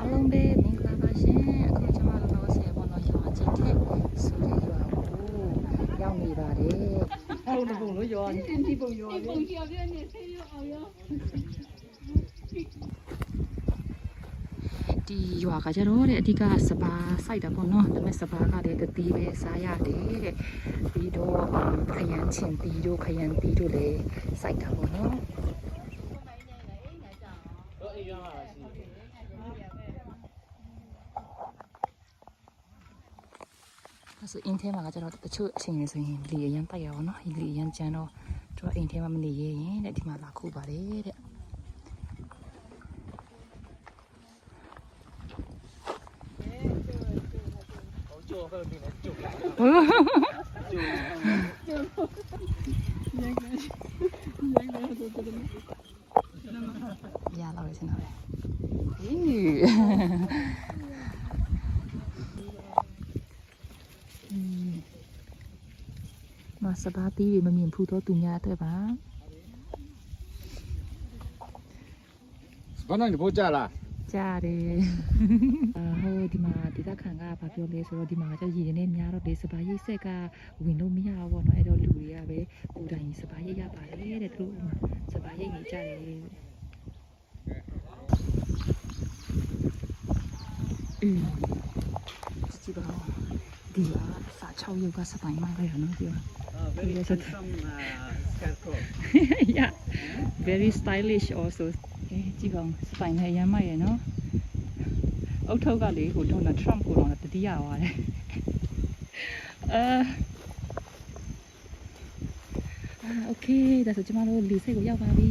အားလုံးပဲမင်္ဂလာပါရှင်အခုကျွန်မတို့တော့ဆေဘောတော့ရွာချင်းတဲ့ဆိုတဲ့ရွာကိုရောက်နေပါတယ်ဟုတ်တယ်ဘုံလို့ရွာဒီပုံရွာဒီပုံကျော်ပြနေဆေးရွာအောင်ရောဒီရွာကကျတော့တဲ့အဓိကစပါစိုက်တာပေါ့နော်ဒါပေမဲ့စပါကလည်းတတိပဲစားရတယ်တဲ့ပြီးတော့ခရမ်းချင်တီတို့ခရမ်းတီတို့လည်းစိုက်တာပေါ့နော်ဆိုအင်းထဲမှာကကျတော့တချို့အချိန်တွေဆိုရင်လေအရင်တိုက်ရအောင်နော်ဒီလေအရင်ကျန်းတော့သူကအိမ်ထဲမှာမနေရရင်တဲ့ဒီမှာလာခုပါတယ်တဲ့ရလာရစနေမစပါတီးမမြင်ဖူးတော့သူများအတွက်ပါဘာနိုင်ဖို့ကြလားကြားတယ်ဟိုဒီမှာဒေသခံကဘာပြောလဲဆိုတော့ဒီမှာကျရည်နေများတော့ဒီစပါရိတ်ဆက်ကဝင်လို့မရဘူးပေါ့နော်အဲ့တော့လူတွေကပဲကိုယ်တိုင်စပါရိတ်ရပါတယ်တဲ့သူတို့စပါရိတ်နေကြတယ်ကြည့်ပါဒီကစာ6ရုပ်ကစပိုင်းမှလည်းရနော်ဒီကvery some scarecrow yeah very stylish also ကြည့်ပါဦးစပိုင်းနဲ့ရမ်းမရနော်အုတ်ထုပ်ကလေဟိုဒေါ်နယ်ထရမ့်ကိုတော့တတိယသွားတယ်โอเคဒါဆိုကျမတို့လီစိတ်ကိုရောက်ပါပြီ